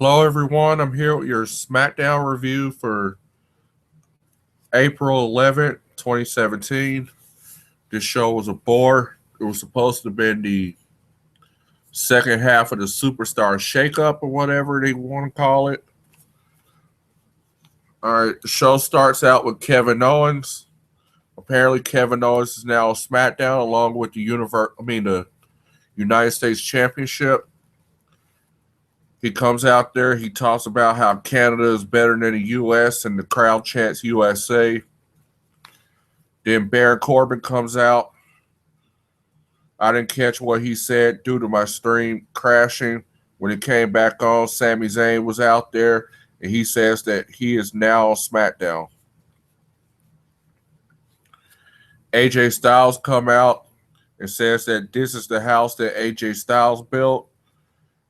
Hello, everyone. I'm here with your SmackDown review for April 11th, 2017. This show was a bore. It was supposed to have been the second half of the Superstar Shakeup or whatever they want to call it. All right, the show starts out with Kevin Owens. Apparently, Kevin Owens is now on SmackDown along with the United States Championship. He comes out there. He talks about how Canada is better than the U.S. and the crowd chants USA. Then Baron Corbin comes out. I didn't catch what he said due to my stream crashing. When it came back on, Sami Zayn was out there, and he says that he is now on SmackDown. AJ Styles come out and says that this is the house that AJ Styles built.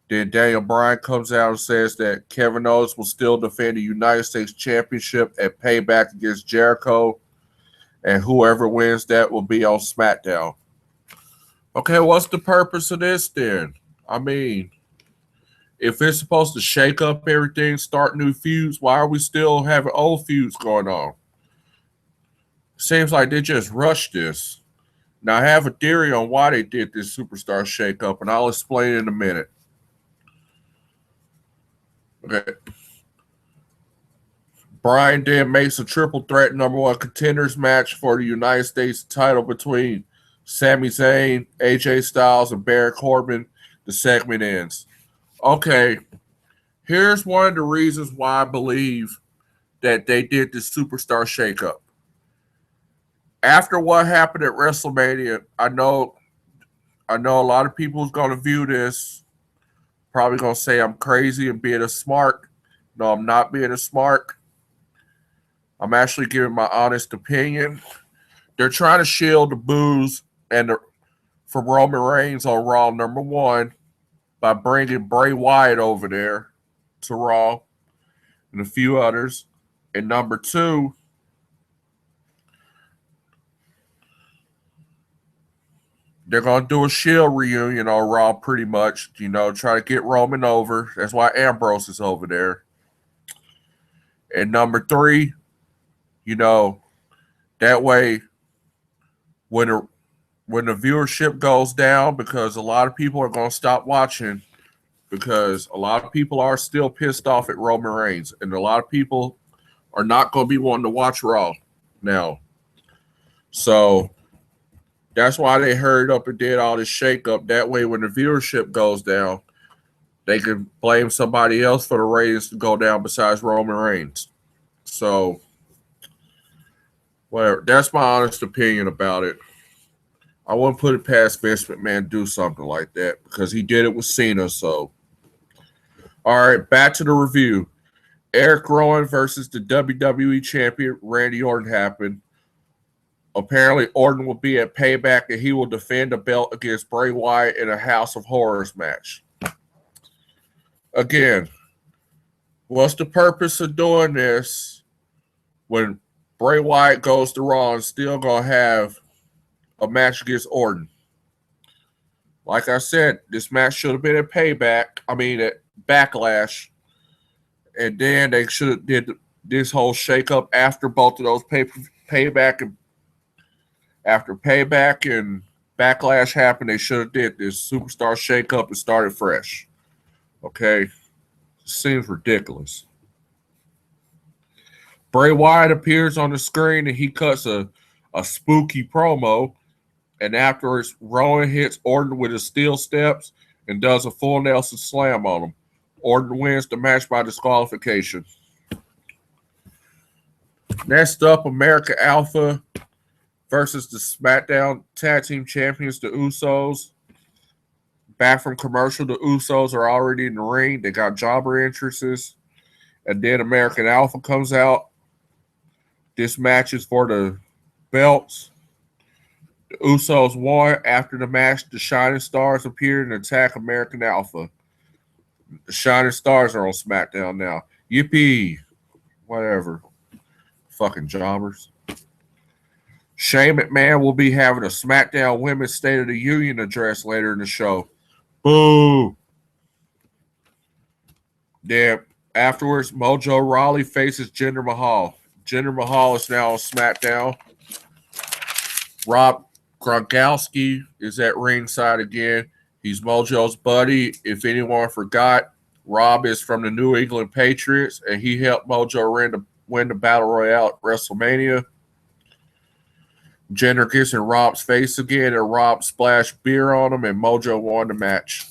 Then Daniel Bryan comes out and says that Kevin Owens will still defend the United States Championship at Payback against Jericho, and whoever wins that will be on SmackDown. Okay, what's the purpose of this then? I mean, if it's supposed to shake up everything, start new feuds, why are we still having old feuds going on? Seems like they just rushed this. Now, I have a theory on why they did this Superstar shakeup, and I'll explain in a minute. Okay. Bryan then makes a triple threat number one contenders match for the United States title between Sami Zayn, AJ Styles, and Baron Corbin. The segment ends. Okay, here's one of the reasons why I believe that they did this Superstar shakeup. After what happened at WrestleMania, I know a lot of people is going to view this, probably going to say I'm crazy and being a smart. No, I'm not being a smart. I'm actually giving my honest opinion. They're trying to shield the boos from Roman Reigns on Raw number one by bringing Bray Wyatt over there to Raw and a few others. And number two, they're going to do a Shield reunion on Raw pretty much, try to get Roman over. That's why Ambrose is over there. And number three, that way when the viewership goes down, because a lot of people are going to stop watching, because a lot of people are still pissed off at Roman Reigns, and a lot of people are not going to be wanting to watch Raw now. So that's why they hurried up and did all this shakeup. That way, when the viewership goes down, they can blame somebody else for the ratings to go down besides Roman Reigns. So, whatever. That's my honest opinion about it. I wouldn't put it past Vince McMahon to do something like that because he did it with Cena. So, all right, back to the review. Eric Rowan versus the WWE champion Randy Orton happened. Apparently, Orton will be at Payback and he will defend the belt against Bray Wyatt in a House of Horrors match. Again, what's the purpose of doing this when Bray Wyatt goes to Raw and still going to have a match against Orton? Like I said, this match should have been at at Backlash. And then they should have did this whole shakeup after both of those Payback and Backlash happened. They should have did this Superstar shakeup and started fresh. Okay? Seems ridiculous. Bray Wyatt appears on the screen and he cuts a spooky promo. And afterwards, Rowan hits Orton with his steel steps and does a full Nelson slam on him. Orton wins the match by disqualification. Next up, American Alpha versus the SmackDown Tag Team Champions, the Usos. Back from commercial, the Usos are already in the ring. They got jobber entrances. And then American Alpha comes out. This match is for the belts. The Usos won. After the match, the Shining Stars appeared and attacked American Alpha. The Shining Stars are on SmackDown now. Yippee. Whatever. Fucking jobbers. Shane McMahon will be having a SmackDown Women's State of the Union address later in the show. Boo. Then afterwards, Mojo Rawley faces Jinder Mahal. Jinder Mahal is now on SmackDown. Rob Gronkowski is at ringside again. He's Mojo's buddy. If anyone forgot, Rob is from the New England Patriots, and he helped Mojo win the Battle Royale at WrestleMania. Jinder gets in Rob's face again, and Rob splashed beer on him, and Mojo won the match.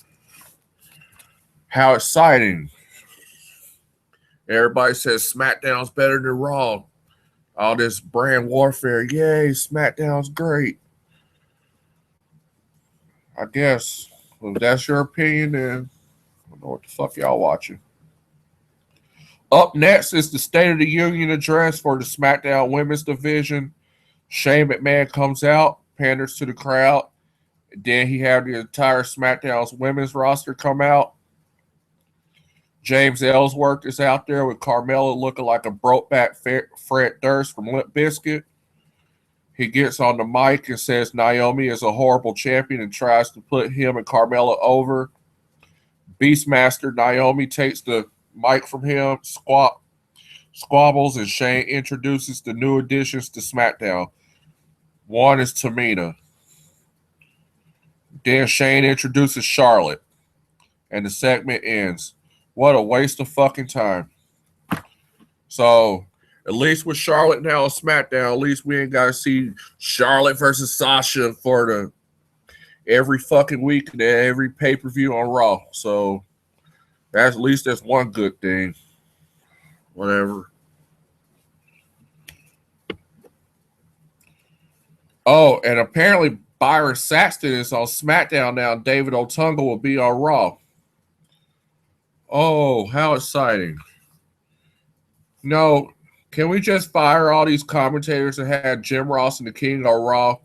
How exciting. Everybody says SmackDown's better than Raw. All this brand warfare. Yay, SmackDown's great. I guess if that's your opinion, then I don't know what the fuck y'all watching. Up next is the State of the Union address for the SmackDown Women's Division. Shane McMahon comes out, panders to the crowd. Then he had the entire SmackDown's women's roster come out. James Ellsworth is out there with Carmella looking like a broke-back Fred Durst from Limp Bizkit. He gets on the mic and says Naomi is a horrible champion and tries to put him and Carmella over. Beastmaster Naomi takes the mic from him, squabbles, and Shane introduces the new additions to SmackDown. One is Tamina. Then Shane introduces Charlotte, and the segment ends. What a waste of fucking time. So, at least with Charlotte now on SmackDown, at least we ain't got to see Charlotte versus Sasha for every fucking week and every pay-per-view on Raw. So, at least that's one good thing. Whatever. Oh, and apparently Byron Saxton is on SmackDown now. David Otunga will be on Raw. Oh, how exciting. No, can we just fire all these commentators and have Jim Ross and the King on Raw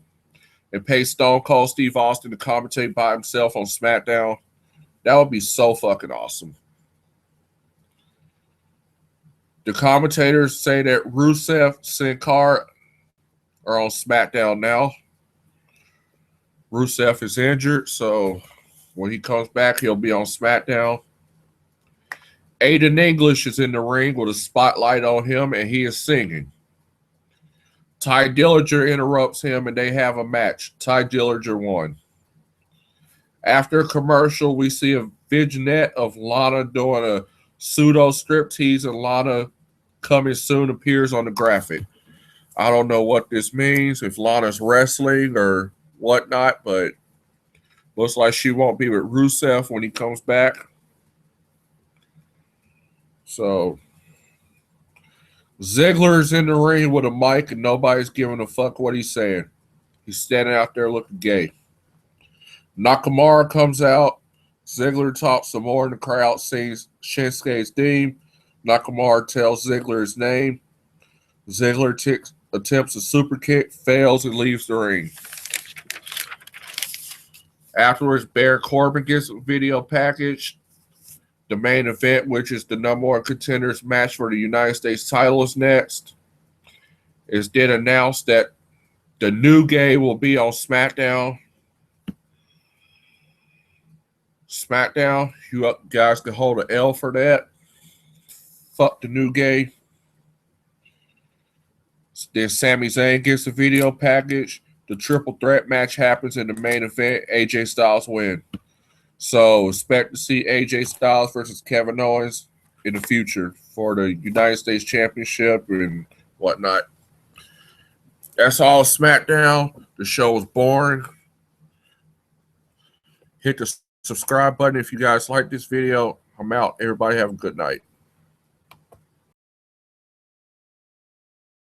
and pay Stone Cold Steve Austin to commentate by himself on SmackDown? That would be so fucking awesome. The commentators say that Rusev, Sin Cara are on SmackDown now. Rusev is injured, so when he comes back, he'll be on SmackDown. Aiden English is in the ring with a spotlight on him, and he is singing. Ty Dillinger interrupts him, and they have a match. Ty Dillinger won. After a commercial, we see a vignette of Lana doing a pseudo striptease, and Lana coming soon appears on the graphic. I don't know what this means, if Lana's wrestling or whatnot, but looks like she won't be with Rusev when he comes back. So, Ziggler's in the ring with a mic and nobody's giving a fuck what he's saying. He's standing out there looking gay. Nakamura comes out. Ziggler talks some more and the crowd sings Shinsuke's theme. Nakamura tells Ziggler his name. Ziggler attempts a super kick, fails, and leaves the ring. Afterwards, Baron Corbin gets a video package. The main event, which is the number one contenders match for the United States title, is next. It's then announced that the New Gay will be on SmackDown. SmackDown, you guys can hold an L for that. Fuck the New Gay. Then Sami Zayn gets a video package. The triple threat match happens in the main event. AJ Styles win. So expect to see AJ Styles versus Kevin Owens in the future for the United States Championship and whatnot. That's all SmackDown. The show was boring. Hit the subscribe button if you guys like this video. I'm out. Everybody have a good night.